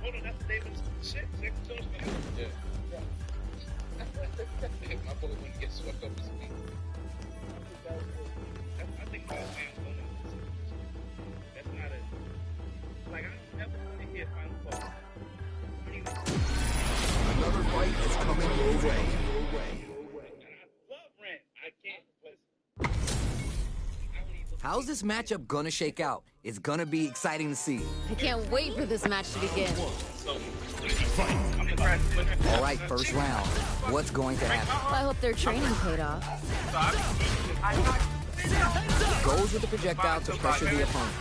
Hold on, that's the name of the shit. Yeah. My boy wouldn't get swept up to speed. I think that's not it. Like, I never want to hear Final Four. Another fight is coming your way. I love Rand. I can't. How's this matchup gonna shake out? It's gonna be exciting to see. I can't wait for this match to begin. All right, first round. What's going to happen? Well, I hope their training paid off. Goes with the projectile to pressure the opponent.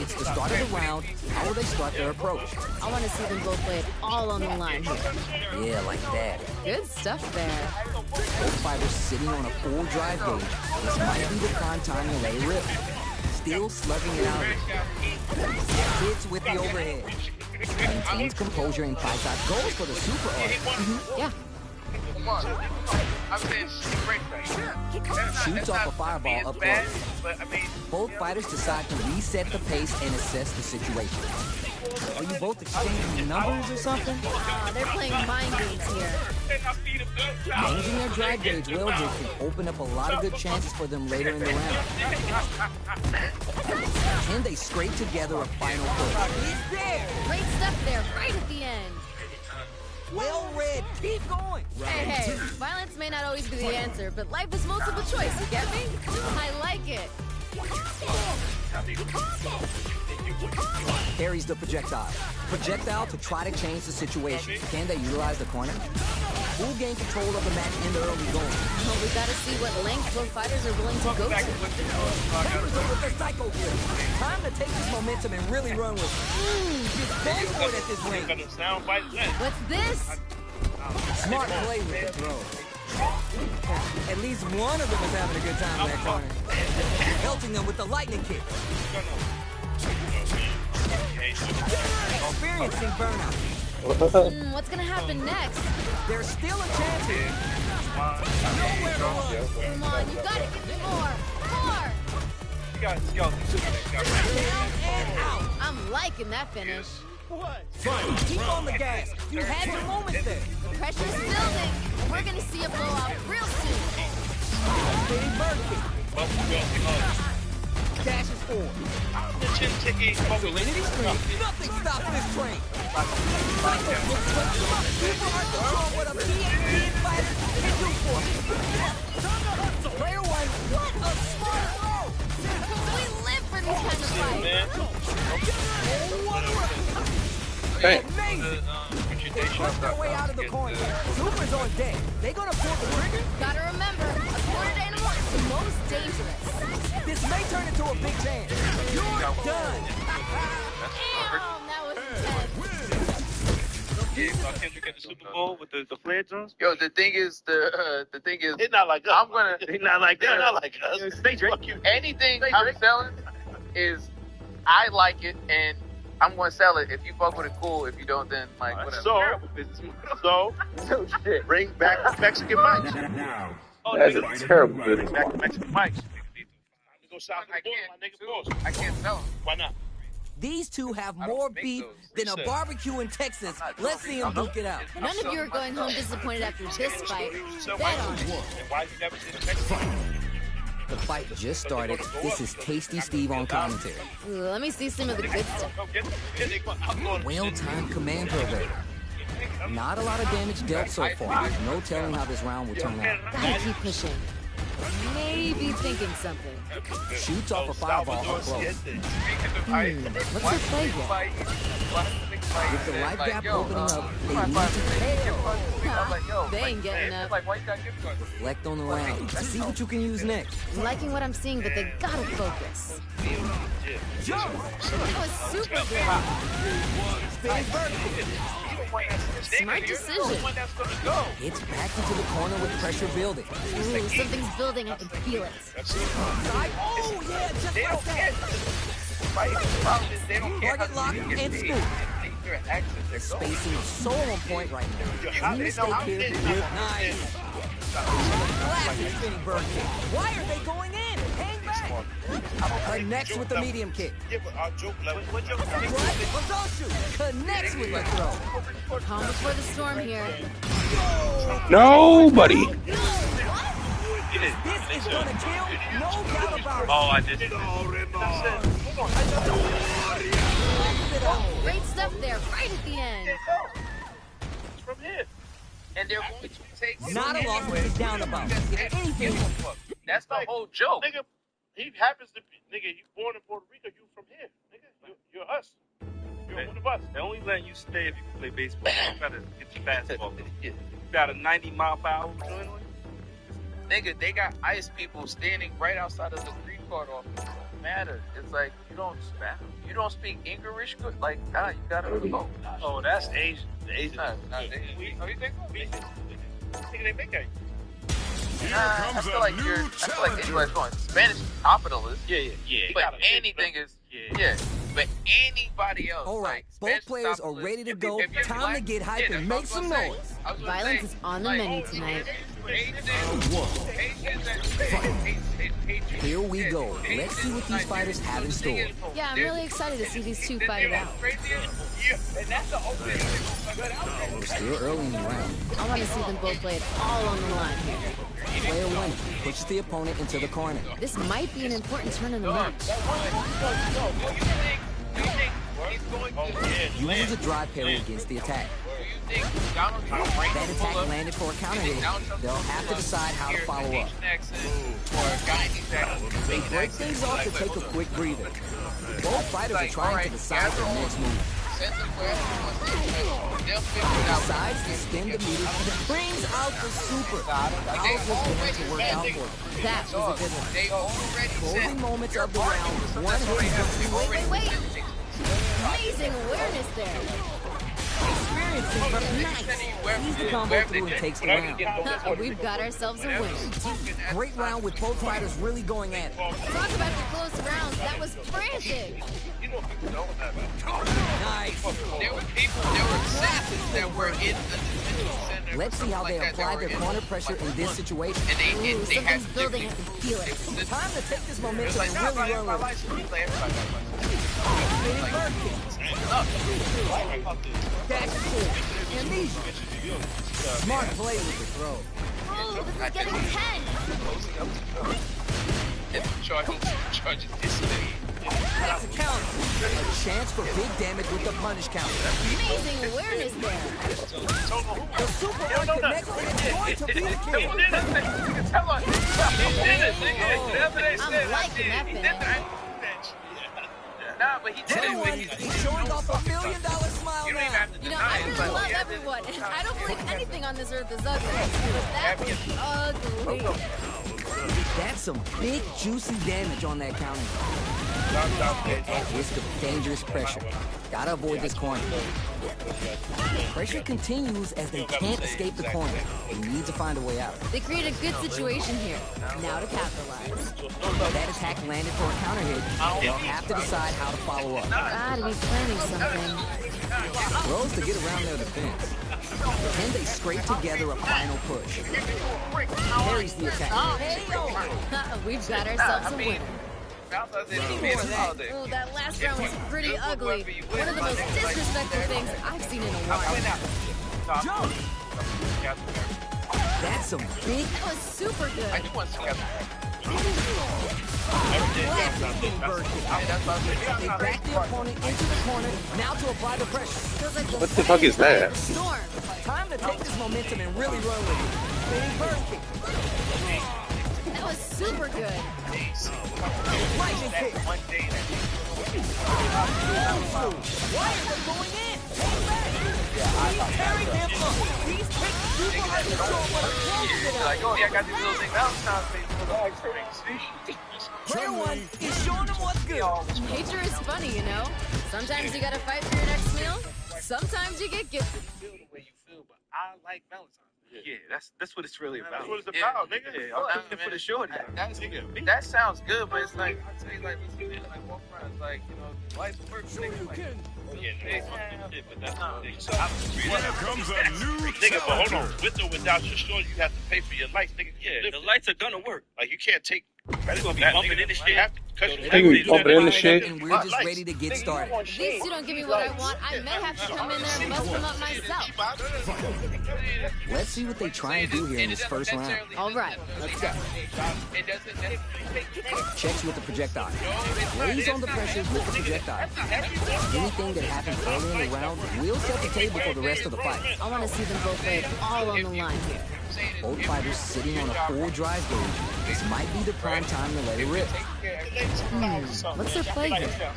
It's the start of the round. How will they start their approach? I want to see them both lay it all on the line here. Yeah, like that. Good stuff there. Both fighters sitting on a full drive gauge. This might be the prime time to let it rip. Still slugging it out. Hits with the overhead. Maintains composure and fights out. Goes for the super art. Yeah. Shoots off a fireball up close. Both fighters decide to reset the pace and assess the situation. Are you both exchanging numbers or something? They're playing mind games here. Managing their drive gauge well here can open up a lot of good chances for them later in the round. Can they scrape together a final push? He's there! Great stuff there, right at the end. Well read. Keep going. Hey, violence may not always be the answer, but life is multiple choice, you get me? I like it. Carries the projectile. Projectile to try to change the situation. Can they utilize the corner? Who'll gain control of the match in the early going? Well, we gotta see what length both fighters are willing to go to. Members with their psycho gear. Time to take this momentum and really run with it. Just go for it at this range. What's this? Smart play with the throw. At least one of them is having a good time in that corner. Pelting them with the lightning kick. Experiencing burnout. What's gonna happen next? There's still a chance here. Nowhere to run. Come on, you gotta give me more. More! Down and out. I'm liking that finish. Fine. Keep on the gas. You had your moments there. The pressure's building, and we're gonna see a blowout real soon. Spinning bird kick. Dashes forward. Serenity Stream. Nothing stops this train. Super hard control what a PhD fighter can do for him. Player one, what a smart throw. We live for these kind of fights. Oh, what a run. Amazing. They push their way out of the corner. Super's on deck. They gonna pull the trigger? Gotta remember, a cornered animal is the most dangerous. This may turn into a big chance. You're done. Damn, that was intense. Yeah, Kendrick at the Super Bowl with the flare drums. Yo, the thing is, It's not like us. It's not like They're not like us. Stay Drake. Anything I'm selling is, I like it and I'm gonna sell it. If you fuck with it, cool. If you don't, then like whatever. So shit. Bring back Mexican mics. Now, That's a terrible Bring business. back Mexican mics. Go south of the border, my nigga, boss. I can't sell them. Why not? These two have I more don't make beef those. than a barbecue in Texas. Let's see them duke it out. None of you are going home disappointed after this fight. Bet on it. And why you never seen a Mexican? The fight just started. This is Tasty Steve on commentary. Ooh, let me see some of the good stuff. Well-timed command perverter. Not a lot of damage dealt so far. There's no telling how this round will turn out. Gotta keep pushing. Maybe thinking something. Shoots off a fireball up close. What's your play here? With the life gap opening up, they need to tail. They ain't getting up. Reflect on the round. See what you can use next. I'm liking what I'm seeing, but they gotta focus. That was super good. Smart decision. It's back into the corner with pressure building. Ooh, something's building. I can feel it. Oh, yeah, just like that. fight. The problem is they don't care Target lock and scoop. Spacing is so on point right now. Any mistake here with nice. Classic spinning bird kick. Why are they going in? Hang back. Connects with the medium kick. Yeah, but our joke level. Connects with the throw. Calm before the storm here. Nobody. This is gonna kill, no doubt about it. Oh, I just. Great stuff there, right at the end. It's from here. And they're going to take Not a loss to get down about. If anything, that's the whole joke. Nigga, he happens to be, nigga, you born in Puerto Rico, you from here. Nigga, you're us. You're one of us. They only let you stay if you can play baseball. You gotta get your fastball. You got a 90-mile-per-hour joint on you? Nigga, they got ICE people standing right outside of the green card office. It don't matter. It's like you don't speak English good. Like, you gotta go. Oh, that's Asian. The Asian. Oh, you think so? Nigga, they make it. I feel like anybody's going Spanish capitalist. Yeah. But anything is But anybody else. all right, like, both players are ready to go. If you're Time black, to get hype and make some noise. Violence is on the menu tonight. Here we go. Let's see what these fighters have in store. Yeah, I'm really excited to see these two fight it out. We're still early in the round. I want to see them both play it all on the line here. Player one pushes the opponent into the corner. This might be an important turn in the match. Uses a drive parry against the attack. That attack landed for a counter hit. They'll have to decide how to follow up. They break things off to take a quick breather. Both fighters are trying to decide their next move. Decides to spin the meter, brings out the super. How's this going to work out for them? That was a good one. Closing moments of the round. One hit. Wait. Amazing awareness there. Experiencing from nice. Sees the combo through and takes the round. We've got ourselves a winner. Great round with both fighters really going at it. Talk about the close rounds. That was frantic. Nice. There were assassins that were in the defensive center. Let's see how they apply their corner pressure in this situation. And they had Something's building. I can feel it. Time to take this momentum It's like, and really run with it. That's cool. And these smart play with the throw. Oh, this is getting intense. Charges display. That's a counter. A chance for big damage with the punish counter. Amazing awareness there. The super one connects and it's going to be the kill. I'm liking that finish. Nah, but he did Everyone it. is showing off $1 million smile You don't even now. have to You know, deny I it. really love everyone, and I don't believe anything on this earth is ugly. But that was ugly. That's some big, juicy damage on that counter. At risk of dangerous pressure. Gotta avoid this corner. Pressure continues as they can't escape the corner. They need to find a way out. They create a good situation here. Now to capitalize. That attack landed for a counter hit. They'll have to decide how to follow up. Gotta be planning something. Throws to get around their defense. Can they scrape together a final push? Parries the attack. We've got ourselves a winner. Oh, that last round was pretty ugly. One of the most disrespectful things I've seen in a while. Jump! That's some big That was super good. I just want to see how They back the opponent into the corner, now to apply the pressure. Feels like What the fuck is that? Storm. Time to take this momentum and really run with it. Spinning bird kick. That was super good. Lightning kick. Why are they going in? He's carrying him up. These kicks super hard control when it closes it out. like, oh yeah, I got these little things Valentine's Day for the bags. Player one is showing them what's good. Nature is funny, you know? Sometimes you gotta fight for your next meal. Sometimes you get gifted. Feel the way you feel, but I like Valentine's. Yeah, that's what it's really about. That's what it's about, nigga. Yeah, I'm doing it for the shorty. That sounds good, but it's like I tell you, like listen, man, like walk around, it's like life's work. Yeah, they fucking shit, but that's the thing. Here comes a new Nigga, but hold on. challenger. With or without your short, you have to pay for your lights, nigga. Yeah, the lights are gonna work. Like you can't take. You gonna be bumping into shit. You have to cut your They gonna be bumping into Fired shit. up and we're just ready to get started. If these two don't give me what I want, I may have to come in there and bust them up myself. Let's see what they try and do here in this first round. All right, let's go. It doesn't necessarily Checks with the projectile. Lays on the pressure with the projectile. Anything that happens early in the round will set the table for the rest of the fight. I want to see them both lay it all on the line here. Both fighters sitting on a full drive gauge. This might be the prime time to let it rip. What's their play here?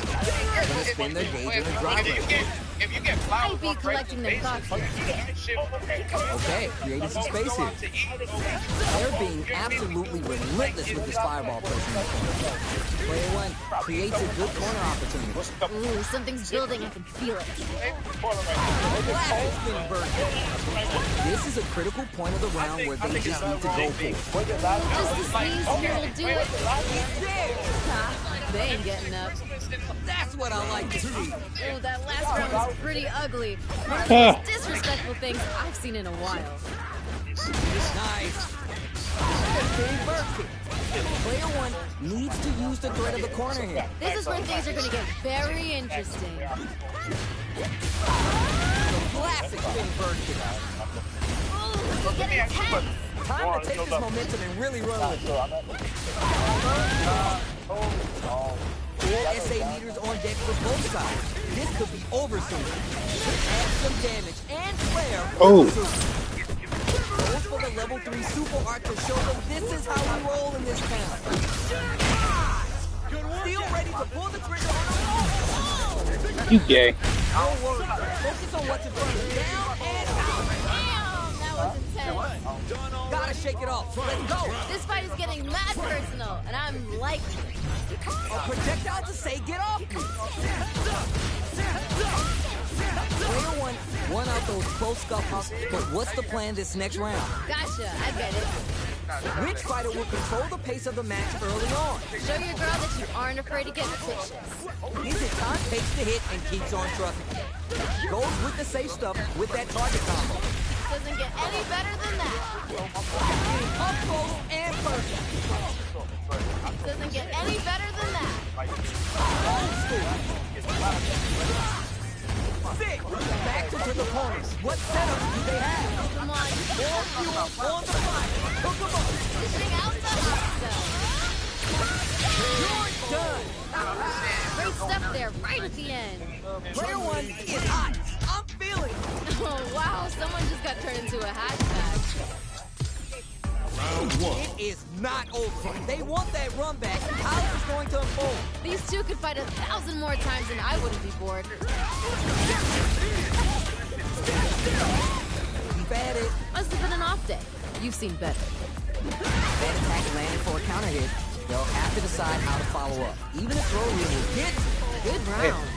Gonna spin their gauge on a drive range. if you get flowers I'd be on collecting them thoughts here. Okay, creating some space here. They're being absolutely relentless with this fireball pressure in the corner. Player one creates a good corner opportunity. Ooh, something's building. I can feel it. Classic spin burger. This is a critical point of the round where they just need to go for it. Just the sneeze here will do it. Ha, they ain't getting up. That's what I like to see. Ooh, that last round was pretty ugly. One of the most disrespectful things I've seen in a while. Nice. Big bird. Player one needs to use the threat of the corner here. This is where things are going to get very interesting. Classic spin bird kick. Ooh, it's getting intense. Time to take this momentum and really run with it. Four SA meters on deck for both sides. This could be over soon. Add some damage and flare. Oh. Goes for the level 3 super art to show them this is how we roll in this town. Still ready to pull the trigger on the wall. You gay. Don't worry. Focus on what's in front of you. Down and out. Damn, that was intense. Gotta shake it off. Let's go. This fight is getting mad personal, and I'm liking it. A projectile to say get off me. Player one out those close scuffles, but what's the plan this next round? Gotcha, I get it. Which fighter will control the pace of the match early on? Show your girl that you aren't afraid to get vicious. Is it time takes the hit and keeps on trucking? Goes with the safe stuff with that target combo. Doesn't get any better than that. Up close and personal. Doesn't get any better than that. Old school. Sick. Back to the corners. What setups do they have? Come on. More fuel on the fire. Hook 'em up. Dishing out the hot You're done. stuff. Great stuff there, right at the end. Player one is hot. I'm feeling it. Oh, wow. Someone just got turned into a hashtag. Round one. It is not over. They want that run back. How is this going to unfold? These two could fight 1,000 more times and I wouldn't be bored. Keep at it. Must have been an off day. You've seen better. That attack landed for a counter hit. They'll have to decide how to follow up. Even a throw here will get Good round.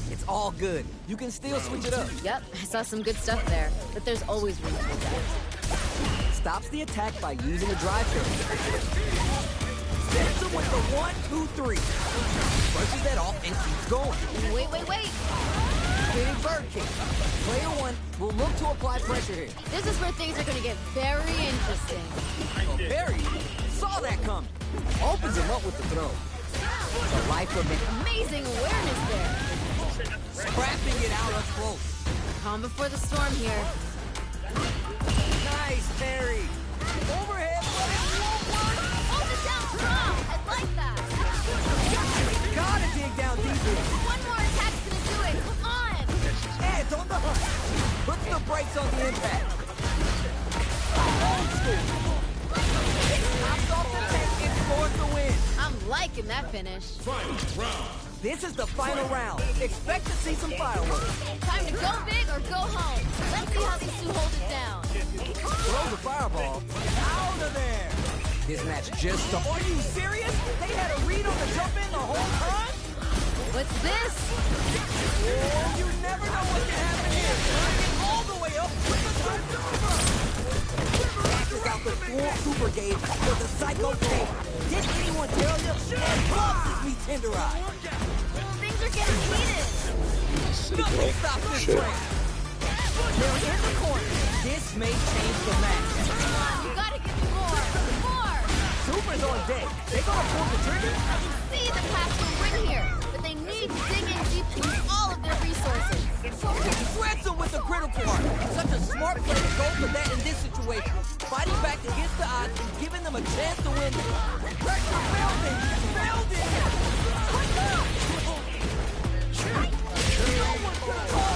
It's all good. You can still switch it up. Yep, I saw some good stuff there, but there's always room for that. Stops the attack by using a drive through. Sets him with the 1, 2, 3. Brushes that off and keeps going. Wait. Big bird kick. Player one will look to apply pressure here. This is where things are going to get very interesting. Barry saw that coming. Opens him up with the throw. The life of it. Amazing awareness there. Scrapping it out up close. Calm before the storm here. Nice, Barry. Overhead, but it won't work. Hold it down strong. I like that. Gotta dig down deeper. One more attack's going to do it. Come on. Ed's on the hunt. Puts the brakes on the impact. Old school. It pops off the tank and scores the win. I'm liking that finish. Final round. This is the final round. Expect to see some fireworks. Time to go big or go home. Let's see how these two hold it down. Throw the fireball. Out of there. This match just started. Are you serious? They had a read on the jump in the whole time? What's this? Oh, you never know what can happen here. Turning it all the way up with the out the super gauge for the psycho tape. Did anyone tell you? And loves me tenderized. Things are getting heated. Nothing stops this train. They're in the corner. This may change the match. Come on, you gotta give me more. More. Super's on deck. They gonna pull the trigger? I can see the path to win here, but they need to dig in deep and use all of their resources. Shreds them with the critical part. Such a smart play to go for that in this situation. Fighting back against the odds and giving them a chance to win. Pressure building! Building!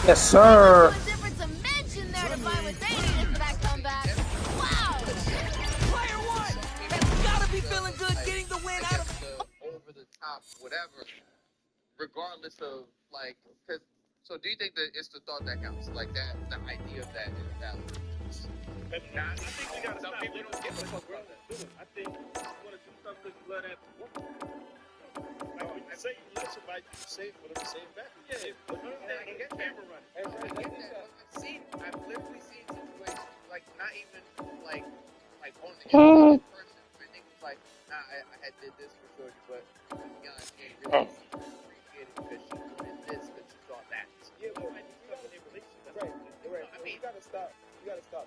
Yes, sir. A different dimension there to find what they needed for that comeback. Wow! Player one! Has gotta be feeling good getting the win out of... Over the top, whatever, regardless of, like, because, so do you think that it's the thought that counts? Like, that, the idea of that is valid? Nah, I think we gotta Some stop people living don't give a what fuck we're about that. doing. I think you wanna do something because you love that woman. Like when you say you love somebody, you say it for them to say it back. Yeah, but you I get that. camera running. I get that. I've literally seen situations, like, not even, like on the internet in person, where niggas like, nah, I had did this for Shorty, but to be honest, she ain't really appreciate it because she wanted this, because she thought that. Yeah, but when you got in a relationship, Right. I mean, you gotta stop,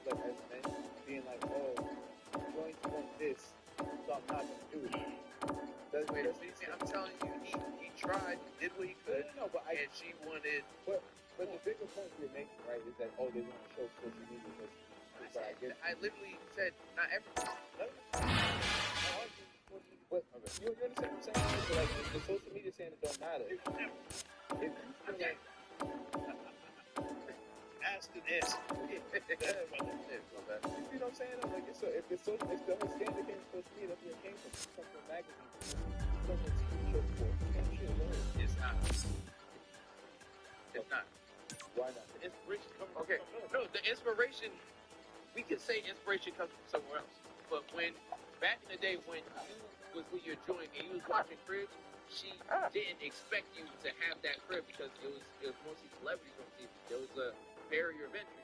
like, as men, being like, oh, I'm going to want this, so I'm not gonna do it. That's wait, I'm telling you, he tried, he did what he could, No, but and she wanted. but the bigger point you're making, right, is that, oh, they want to show social media, but I get I literally said, not everyone. But you understand what I'm saying? So, like, the social media saying it don't matter. If you feel like, ask and answer. you know what I'm saying? Like, so if the whole scandal came from social media, that's where it came from. It comes from magazines. It comes from TV shows for it. Can't shit alone. It's not. It's not. Why not? The inspiration comes from Okay, somewhere else. no, the inspiration, we can say inspiration comes from somewhere else. But when, back in the day when you was with your joint and you was watching cribs, she didn't expect you to have that crib because it was mostly celebrities on TV. There was a barrier of entry.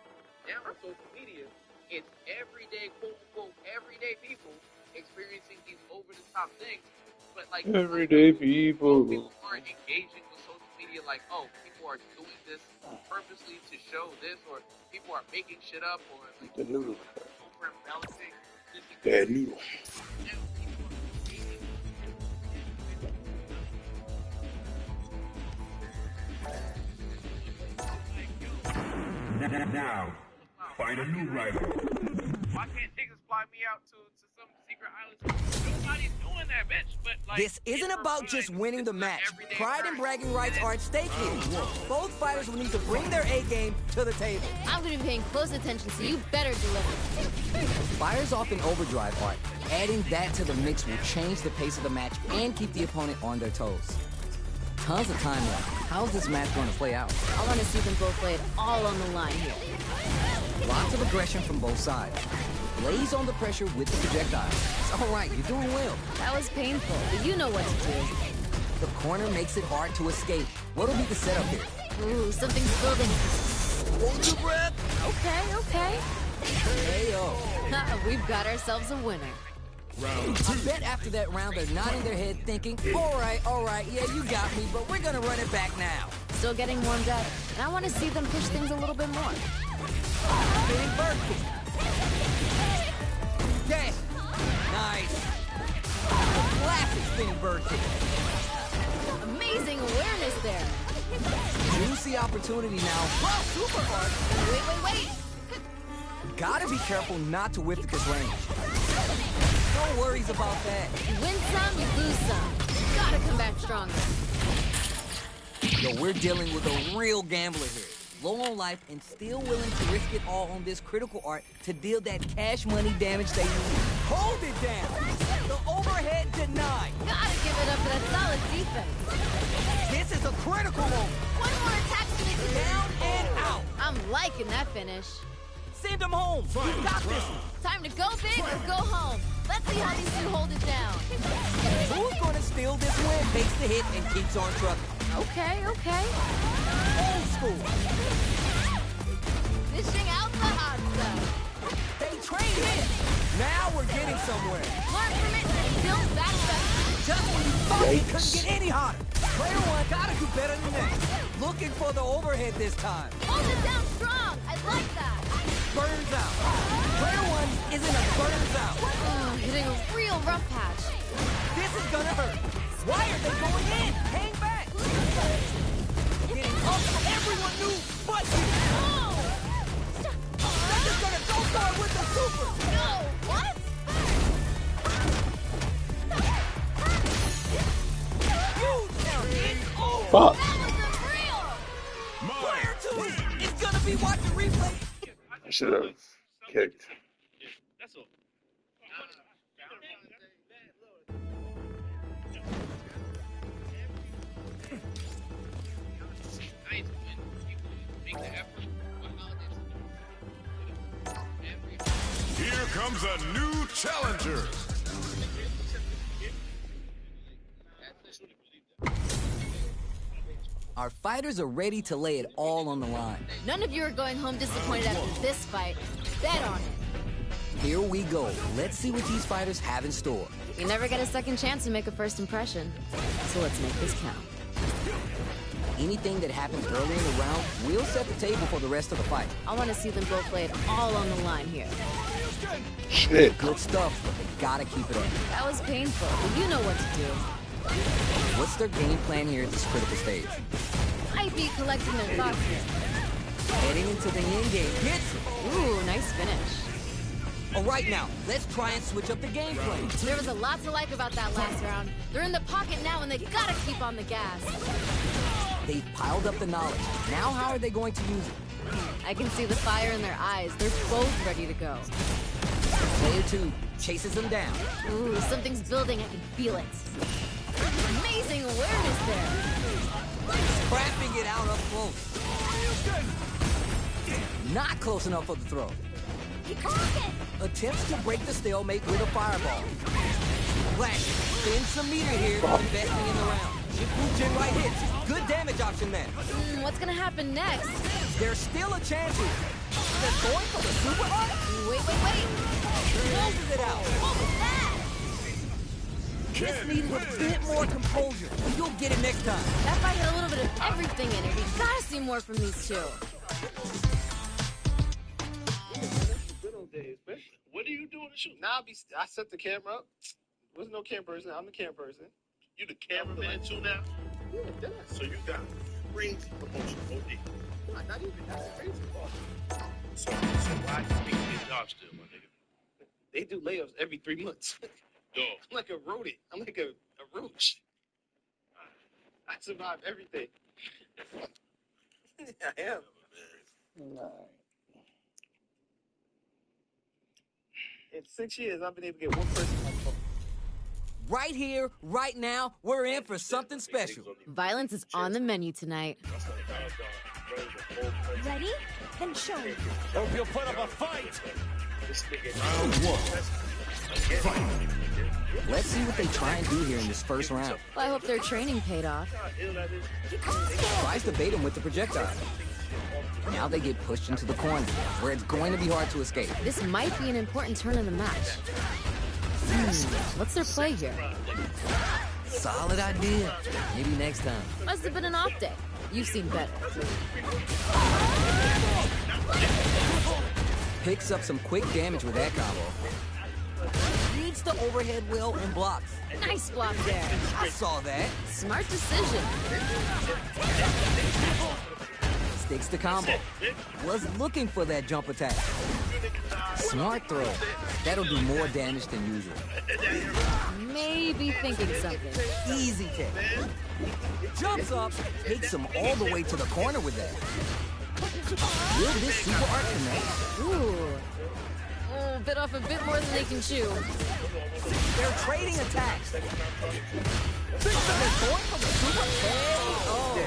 Now on social media, it's everyday, quote unquote, everyday people experiencing these over the top things. But like Everyday people people. aren't engaging with social media like, oh, people are doing this purposely to show this, or people are making shit up, or like The noodle. over embellishing. Bad noodle. Now, find a new rival. Why can't niggas fly me out to some secret island? Nobody's doing that, bitch. But like, This isn't about just winning the match. Pride and bragging rights are at stake here. Both fighters will need to bring their A game to the table. I'm gonna be paying close attention, so you better deliver. Fires off in overdrive art. Adding that to the mix will change the pace of the match and keep the opponent on their toes. Tons of time left. How's this match going to play out? I want to see them both lay it all on the line here. Lots of aggression from both sides. Blaze on the pressure with the projectile. It's all right, you're doing well. That was painful, but you know what to do. The corner makes it hard to escape. What'll be the setup here? Ooh, something's building. Hold your breath. Okay. Hey-oh. We've got ourselves a winner. I bet after that round they're nodding their head thinking, all right, yeah, you got me, but we're gonna run it back now. Still getting warmed up, and I want to see them push things a little bit more. Spinning bird kick. Yes. Nice. Classic spinning bird kick. Amazing awareness there. Juicy opportunity now. Wow, super hard. Wait. Gotta be careful not to whip at this range. No worries about that. You win some, you lose some. You gotta come back stronger. Yo, we're dealing with a real gambler here. Low on life and still willing to risk it all on this critical art to deal that cash money damage they need. Hold it down. The overhead denied. Gotta give it up for that solid defense. This is a critical moment. One more attack's gonna do Down and out. I'm liking that finish. Send them home. You got this one. Time to go big or go home. Let's see how these two hold it down. Who's going to steal this win? Takes the hit and keeps on trucking. Okay. Old school. Dishing out the hot stuff. They trade hit. Now we're getting somewhere. Learn from it and build back better. Just when you thought it couldn't get any hotter. Player one gotta do better than that. Looking for the overhead this time. Hold it down strong. I like that. Burns out. Player one isn't a burns out. Hitting a real rough patch. This is gonna hurt. Why are they going in? Hang back. Getting up. Everyone knew but you. They're just gonna go for it with the super. No, what? Fuck. That was unreal. Player two is gonna be watching replay. I should have kicked. That's all. Nice when people make the effort. Here comes a new challenger. Our fighters are ready to lay it all on the line. None of you are going home disappointed after this fight. Bet on it. Here we go. Let's see what these fighters have in store. You never get a second chance to make a first impression. So let's make this count. Anything that happens early in the round will set the table for the rest of the fight. I want to see them both lay it all on the line here. Shit. Good stuff, but they gotta keep it up. That was painful, but you know what to do. What's their game plan here at this critical stage? Might be collecting their thoughts here. Heading into the end game. Hits. Ooh, nice finish. All right, now, let's try and switch up the gameplay. There was a lot to like about that last round. They're in the pocket now, and they gotta keep on the gas. They've piled up the knowledge. Now how are they going to use it? I can see the fire in their eyes. They're both ready to go. Player two chases them down. Ooh, something's building. I can feel it. Amazing awareness there. Scrapping it out up close. Not close enough for the throw. Attempts to break the stalemate with a fireball. Flash, spend some meter here, investing in the round. Jin right hits. Good damage option there. What's gonna happen next? There's still a chance here. They're going for the super art? Wait. Closes it out. What was that? This needs a bit more composure. You'll get it next time. That fight had a little bit of everything in it. We gotta see more from these two. Good old days, man. What are you doing to shoot? Now I set the camera up. There's no cam person. I'm the cam person. You the cameraman too now? Yeah, that's So you got crazy promotion, OD. not even that's the crazy part. So why you speak these jobs still, my nigga? They do layoffs every 3 months. Dog. I'm like a rodent. I'm like a roach. I survive everything. I am. In 6 years, I've been able to get one person on the phone. Right here, right now, we're in for something special. Violence is on the menu tonight. Ready? Then show me. Hope you'll put up a fight. Round one. Let's see what they try and do here in this first round. Well, I hope their training paid off. Tries to bait him with the projectile. Now they get pushed into the corner, where it's going to be hard to escape. This might be an important turn in the match. What's their play here? Solid idea. Maybe next time. Must have been an off day. You've seen better. Picks up some quick damage with that combo. Reads the overhead well and blocks. Nice block there. I saw that. Smart decision. Sticks the combo. Was looking for that jump attack. Smart throw. That'll do more damage than usual. Maybe thinking something. Easy kick. Jumps up, takes him all the way to the corner with that. Will this super art connect? Ooh. Oh, bit off a bit more than they can chew. They're trading attacks. They're going for the super. Oh.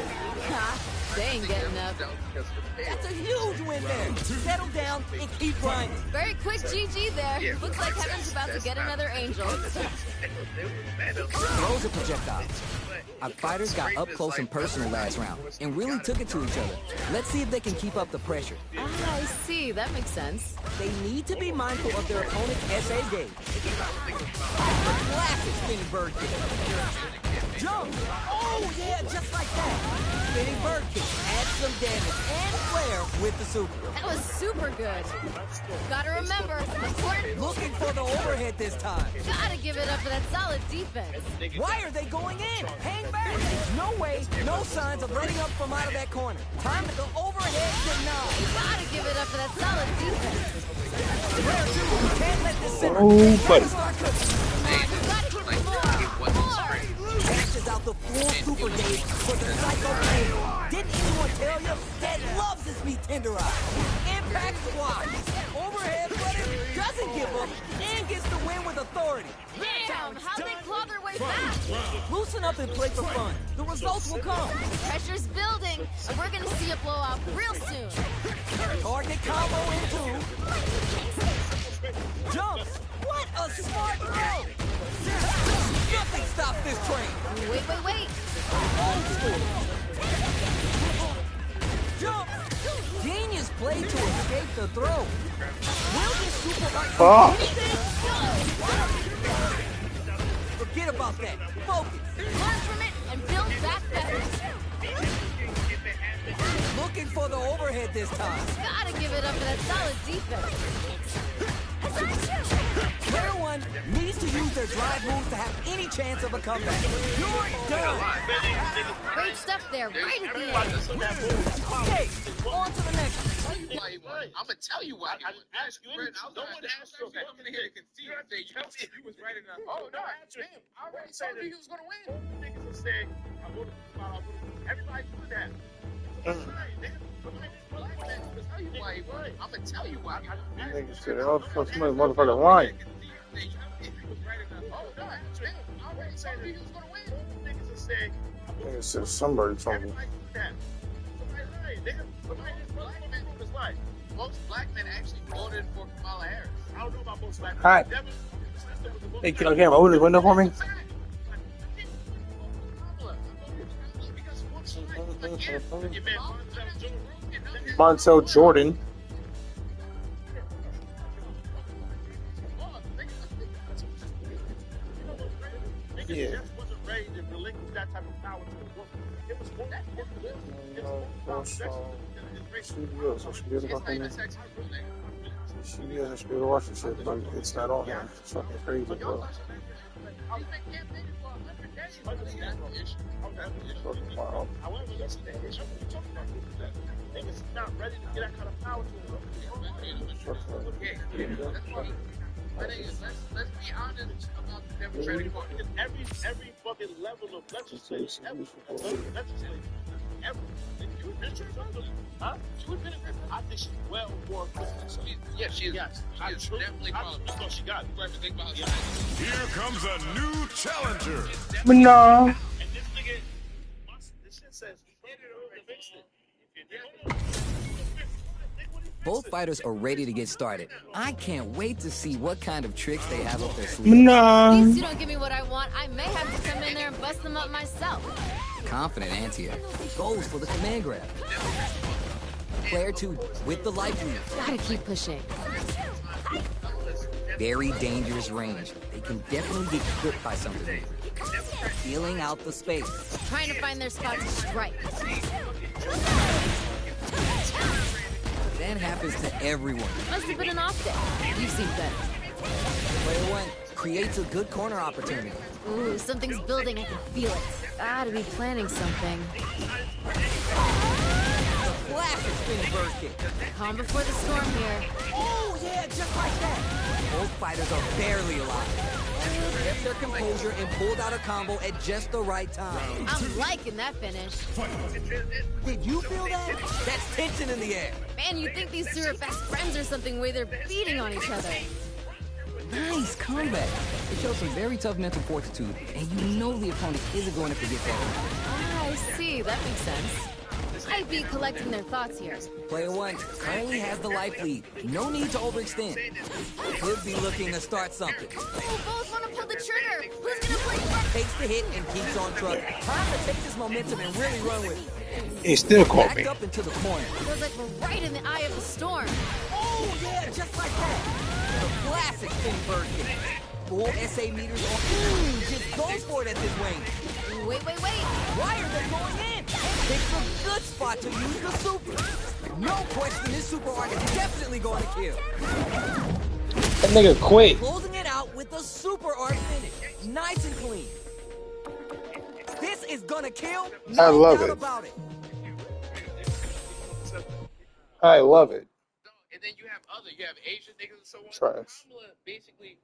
Ha, they ain't getting up. That's a huge win there. Settle down and keep grinding. Very quick GG there. Looks like Heaven's about to get another angel. Throws a projectile. Our fighters got up close and personal last round and really took it to each other. Let's see if they can keep up the pressure. Ah, I see. That makes sense. They need to be mindful of their opponent's SA gauge. Classic spinning bird kick. Jump! Oh, yeah, just like that. Spinning bird kick adds some damage and flair with the super. That was super good. Gotta remember, important. Looking for the overhead this time. Gotta give it up for that solid defense. Why are they going in? Hang back. No way, no signs of letting up from out of that corner. Time to go overhead denied. Gotta give it up for that solid defense. Can't let this sit. Oh, buddy. Dashes out the full super gauge for the psycho king. Didn't anyone tell you? Dad loves his meat tenderized. Impact squat. Overhead, but it doesn't give up and gets the win with authority. Damn, how'd they claw their way back? Loosen up and play for fun. The results will come. Pressure's building, and we're gonna see a blowout real soon. Target combo in two. Jumps. What a smart throw. Nothing stops this train. Wait. Old school. Jump. Genius play to escape the throw. Will this super Forget about that. Focus. Learn from it and build back better. Looking for the overhead this time. Gotta give it up for that solid defense. Player one needs to use their drive moves to have any chance of a comeback. You're done. Great stuff there, right at the end. Okay, on to the next one. I'm gonna tell you why. I didn't ask you anything. No one asked you. I'm gonna hear the conceit. You was right enough. Oh no, damn! I already told you he was gonna win. Niggas will say, I voted for Smile, I voted for everybody do that. I'm gonna tell you why. Niggas said, oh, fuck, somebody motherfucking lying. Oh no, damn! I already told you he was gonna win. Niggas will say, Niggas said somebody told me. everybody do that. Somebody lied, nigga. Somebody black man was lying. Most black men actually voted for Kamala Harris. I don't know about most black men. Hi. Hey, can I open the window for me? Montel Jordan. Yeah. Wasn't ready to relinquish that type of power to the woman. It was CBS, I should be able to fucking CBS, I should be able to watch this shit, but it's not on here. It's fucking crazy, bro. Fucking wild. However, that's the issue. We're talking about that. Niggas not ready to get that kind of power to them. Let's be honest about the Democratic Party. Every fucking level of legislation, huh? She would benefit. I think she's well more equipped. Yeah, she is. Yes, she is definitely qualified. I she got it. Here comes a new challenger. No. And this nigga, this shit says he did it or fixed it. Both fighters are ready to get started. I can't wait to see what kind of tricks they have up their sleeve. No. In case you don't give me what I want, I may have to come in there and bust them up myself. Confident anti-air goes for the command grab. Player two with the life lead. Gotta keep pushing. Very dangerous range. They can definitely get clipped by something. Feeling out the space. Trying to find their spot to strike. That happens to everyone. Must have been an off day. You seem better. Player one creates a good corner opportunity. Ooh, something's building. I can feel it. Gotta be planning something. Classic spinning bird kick. Calm before the storm here. Oh, yeah, just like that. Both fighters are barely alive. Kept their composure and pulled out a combo at just the right time. I'm liking that finish. Did you feel that? That's tension in the air. Man, you think these two are best friends or something, way they're beating on each other. Nice comeback. It shows some very tough mental fortitude, and you know the opponent isn't going to forget that. Ah, I see. That makes sense. I'd be collecting their thoughts here. Player one currently has the life lead. No need to overextend. Could be looking to start something. Oh, both want to pull the trigger. Who's gonna play first? takes the hit and keeps on trucking. Time to take this momentum and really run with it. He still caught Backed me. up into the corner. Feels like we're right in the eye of the storm. Oh, yeah, just like that. The classic Finberg hit. Full SA meters on. Just goes for it at this range. Wait. Why are they going in? It's a good spot to use the super. No question, this super arc is definitely going to kill. That nigga quit. Closing it out with a super arc finish. Nice and clean. This is gonna kill. No I love doubt it. about it. I love it. And then you have Asian niggas and so on. Trash. Kamala, basically,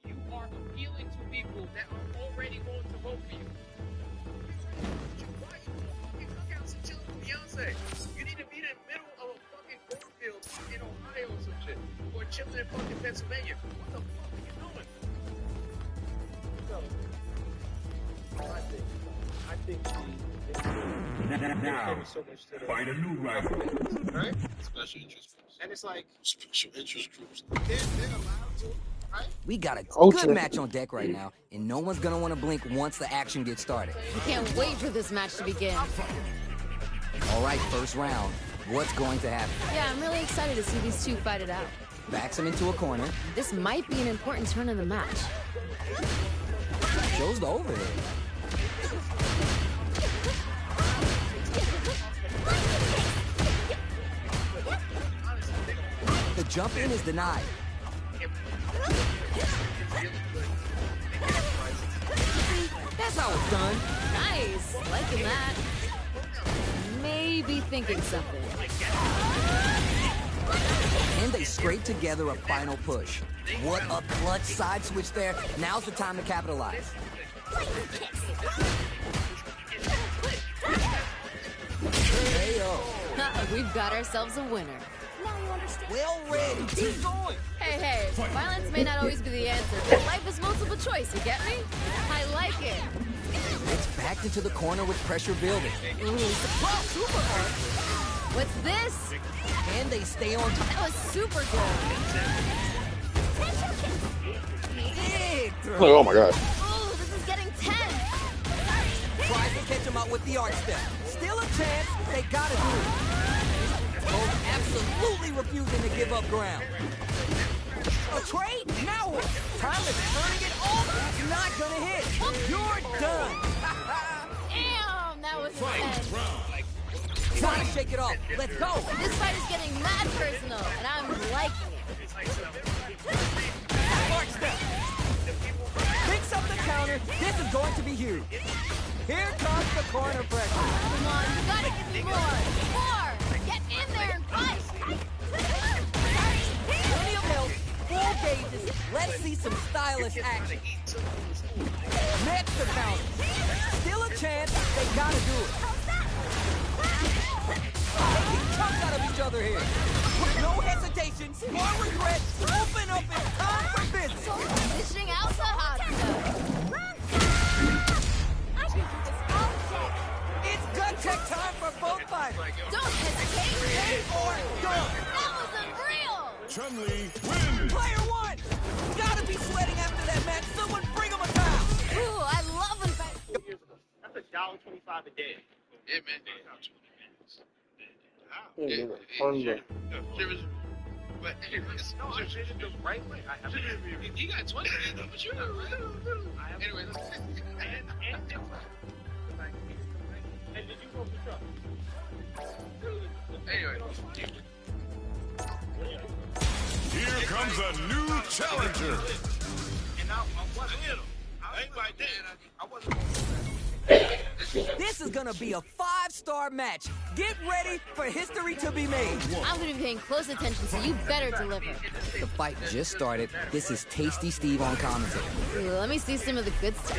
you are appealing to people that are already going to vote for you. Why you fucking cookouts and chilling with Beyonce? You need to be in the middle of a fucking cornfield in Ohio or some shit. Or chilling in fucking Pennsylvania. What the fuck are you doing? I think Now, find a new rival. Right? Special interest groups. And it's like, Special interest groups. they're allowed to, right? We got a Ultra. good match on deck right now, and no one's gonna want to blink once the action gets started. We can't wait for this match to begin. All right, first round. What's going to happen? Yeah, I'm really excited to see these two fight it out. Backs him into a corner. This might be an important turn in the match. Shows the overhead. The jump in is denied. That's how it's done. Nice, liking that. Maybe thinking something. And they scrape together a final push. What a clutch side switch there. Now's the time to capitalize. Hey-o. We've got ourselves a winner. Now you understand. Well read. Keep going. Hey, violence may not always be the answer, but life is multiple choice, you get me? I like it. It's backed into the corner with pressure building. Ooh, super arc. What's this? And they stay on top. That was super good. Big throw. Oh my god. Ooh, this is getting tense. Tries to catch him out with the arc step. Still a chance. They gotta do it. Both absolutely refusing to give up ground. A trade? Now what? Time is turning it off. Not gonna hit. You're done. Damn, that was intense. Trying to shake it off. Let's go. This fight is getting mad personal, and I'm liking it. Arc step. Picks up the counter. This is going to be huge. Here comes the corner pressure. Come on, you gotta give me more. More! Get in there and fight! Plenty of help. Full gauges. Let's see some stylish action. Next the counter. Still a chance. They gotta do it. Taking chunks out of each other here. With no hesitation or regret, open up and time for business. Dishing out the hot stuff. I can do this all day. It's gut check time for both fighters. Don't hesitate. In or done. That was unreal! Chun-Li wins. Player one. Gotta be sweating after that match. Someone bring him a towel. Ooh, I love when fight. That's $1.25 a day. Yeah, man. But anyways, No, I did it the right way. you got 20 minutes, but you're not right. Anyways, And did you go for truck? anyway. Here comes a new challenger. And I wasn't in him. I ain't like that. I wasn't. This is gonna be a 5-star match. Get ready for history to be made. I'm gonna be paying close attention, so you better deliver. The fight just started. This is Tasty Steve on commentary. Ooh, let me see some of the good stuff.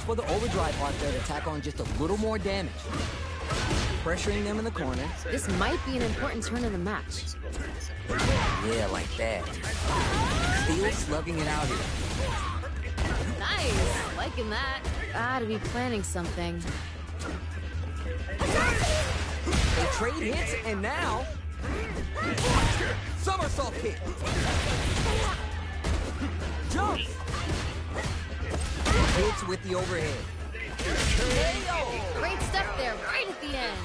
For the overdrive arc there to tack on just a little more damage. Pressuring them in the corner. This might be an important turn in the match. Yeah, like that. Still slugging it out here. Nice, liking that. Gotta be planning something. They trade hits, and now... somersault kick. Jumps. Hits with the overhead. Great stuff there, right at the end.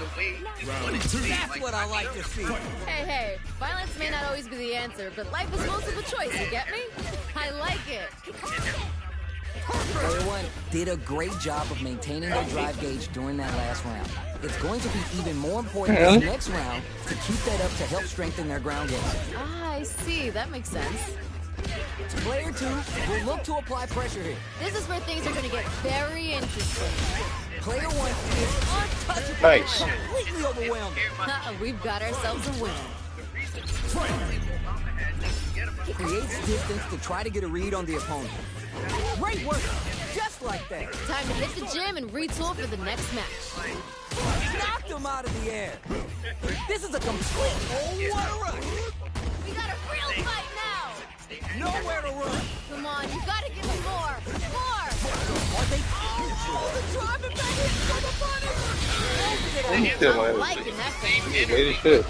That's what I like to see. Hey, violence may not always be the answer, but life is multiple choice, you get me? I like it. Player one did a great job of maintaining their drive gauge during that last round. It's going to be even more important this next round to keep that up to help strengthen their ground game. Ah, I see. That makes sense. Player two will look to apply pressure here. This is where things are going to get very interesting. Player one is untouchable. Nice. Completely overwhelmed. We've got ourselves a winner. Creates distance to try to get a read on the opponent. Great work. Just like that. Time to hit the gym and retool for the next match. Knocked him out of the air. This is a complete what a rush. We got a real fight now. Nowhere to run. Come on, you got to give me more. More. Are they? Oh, the driving back in for the bunny. I'm liking that thing. Made it good.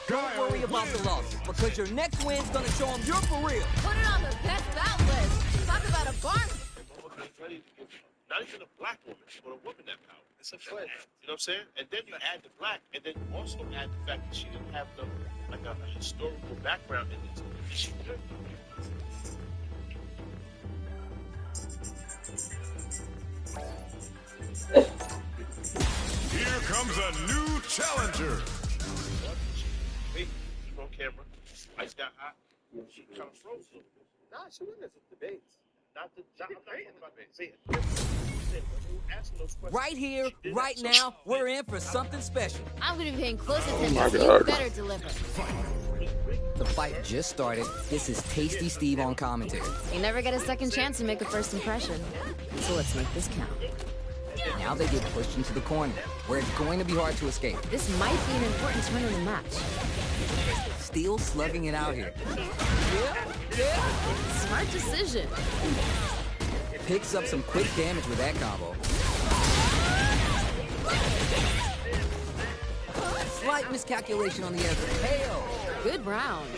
Don't worry about the loss, because your next win's gonna show them you're for real. Put it on the best bout list. Talk about a barn. Not even a black woman, but a woman that power. It's a flag. You know what I'm saying? And then you add the black, and then you also add the fact that she didn't have a historical background in this. She could. Here comes a new challenger. Wait, keep on camera. Lights got hot. She kind of froze a little bit. Nah, she wins the debates. Not the I'm not talking about debates. Right here, right now, we're in for something special. I'm going to be paying close attention my so God. you better deliver. The fight just started. This is Tasty Steve on commentary. You never get a second chance to make a first impression. So let's make this count. Now they get pushed into the corner, where it's going to be hard to escape. This might be an important turn in the match. Still slugging it out here. Yeah. Smart decision. Picks up some quick damage with that combo. Slight miscalculation on the effort. Hey-o. Good round.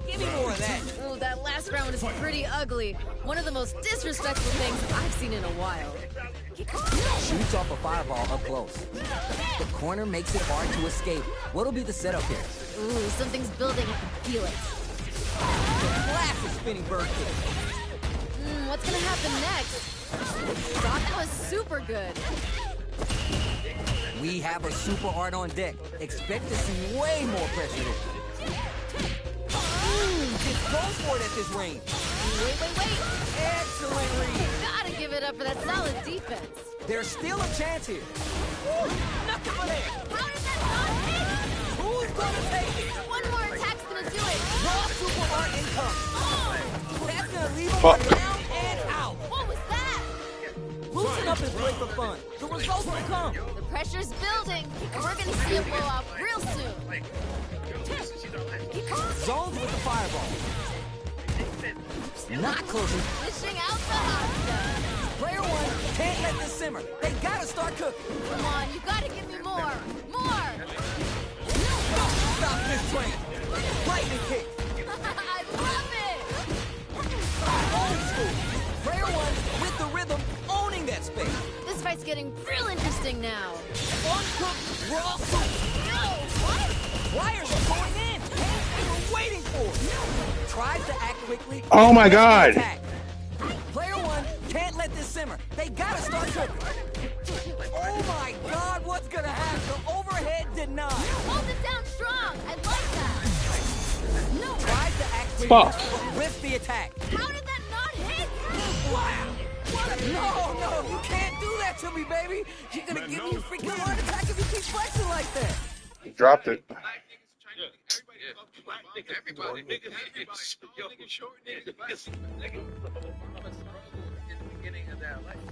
Give me more of that. Ooh, that last round is pretty ugly. One of the most disrespectful things I've seen in a while. Shoots off a fireball up close. The corner makes it hard to escape. What'll be the setup here? Ooh, something's building. I can feel it. The glass is spinning bird kick. What's gonna happen next? Thought that was super good. We have a super art on deck. Expect to see way more pressure here. Just goes for it at this range. Wait. Excellent read. Gotta give it up for that solid defense. There's still a chance here. Nothing but air. How did that not hit? Who's gonna take it? One more attack's gonna do it. Raw super art incoming. Oh, That's gonna leave him down and out. what was that? Loosen up and play for fun. The results will come. The pressure's building, and we're gonna see a blowout real soon. Zones with the fireball. Not closing. Dishing out the hot stuff. Player one can't let this simmer. They gotta start cooking. Come on, you gotta give me more. More. Stop this train. Lightning kick. I love it. Old school. Player one with the rhythm, owning that space. This fight's getting real interesting now. Uncooked raw soup. No, what? Wires are going in. They were waiting for it. Tries to act quickly. Oh my God. Attack. Player one can't let this simmer. They gotta start cooking. Oh my God, what's gonna happen? The overhead denied. Hold it down strong. I like that. No. Tries to act quickly, Fuck. but whiffs the attack. How did that not hit? Wow. No, you can't do that to me, baby. You're gonna give me a freaking heart attack if you keep flexing like that. Dropped it. Everybody, niggas, short niggas, in the beginning of that life.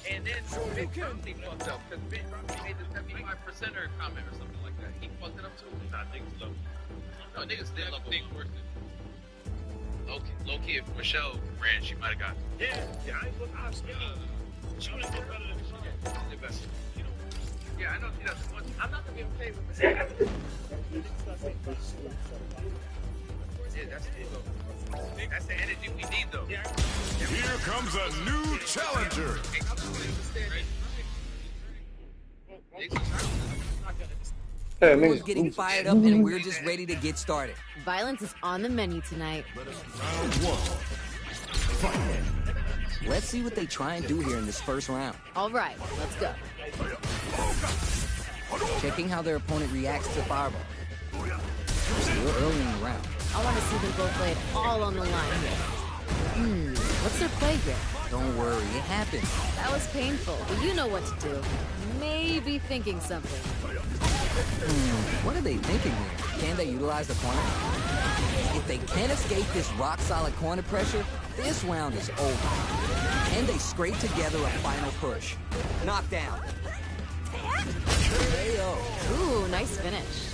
And then Big Romney fucked up because Big Romney made the 75%er comment or something like that. He fucked it up too. Nah, niggas love it. No, niggas still love things worse than low key. If Michelle ran, she might have got. Yeah, I ain't looking out skinny. She would have done better than Michelle. She did better. Yeah, I know she doesn't. I'm not gonna be okay with this. Yeah, that's the energy we need, though. Here comes a new challenger. Everyone's getting fired up, and we're just ready to get started. Violence is on the menu tonight. Let's see what they try and do here in this first round. All right, let's go. Checking how their opponent reacts to fireball. Still early in the round. I want to see them both lay it all on the line here. What's their play here? Don't worry, it happens. That was painful, but you know what to do. Maybe thinking something. What are they thinking here? Can they utilize the corner? If they can't escape this rock-solid corner pressure, this round is over. Can they scrape together a final push? Knockdown. KO. Ooh, nice finish.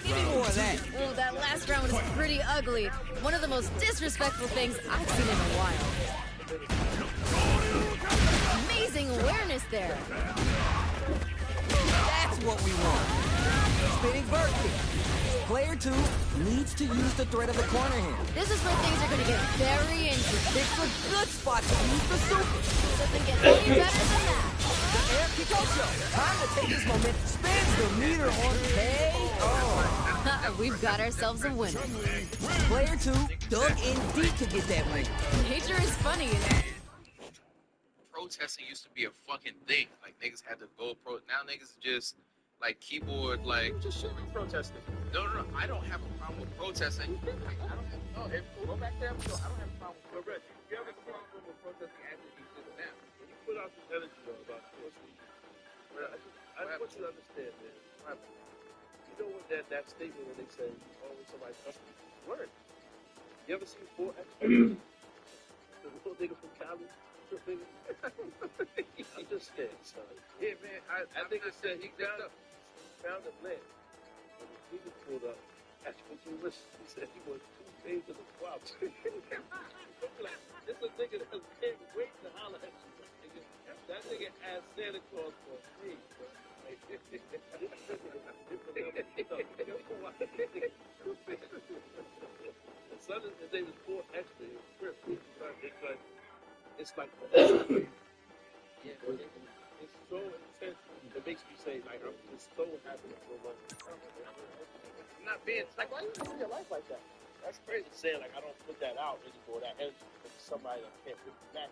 Give me more of that. Ooh, that last round was pretty ugly. One of the most disrespectful things I've seen in a while. Amazing awareness there. That's what we want. Spinning bird kick. Player 2 needs to use the threat of the corner here. This is where things are going to get very interesting. It's a good spot to use the super. Doesn't get any better than that. The air Picocho. Time to take this moment. Spins the meter on KO. We've got ourselves a winner. Player 2 dug in deep to get that win. Nature is funny, you know. Protesting used to be a fucking thing. Like, niggas had to go pro. Now niggas just, like, keyboard, like... Just shouldn't be protesting. No. I don't have a problem with protesting. Like, I don't have... No, go back there. No, I don't have a problem with protesting. You have a problem with protesting as it exists now. When you put out this energy, though, about forcing, I just want you to understand, man. You know what that statement when they say, oh, when somebody touches you, word. You ever seen 4X? The little nigga from Cali? I'm just scared, son. Yeah, man. I think it said he found a leg. When the nigga pulled up, that's what you listen. He said he was 2 days of the swap. Like, this a nigga that can't wait to holler at you. Nigga. That nigga asked Santa Claus for me. His name is 4X. It's like it's so intense. It makes me say, like, I'm just so happy for one. I'm not being... Like, why you live your life like that? That's crazy saying, like, I don't put that out anymore, that energy, for somebody that can't really match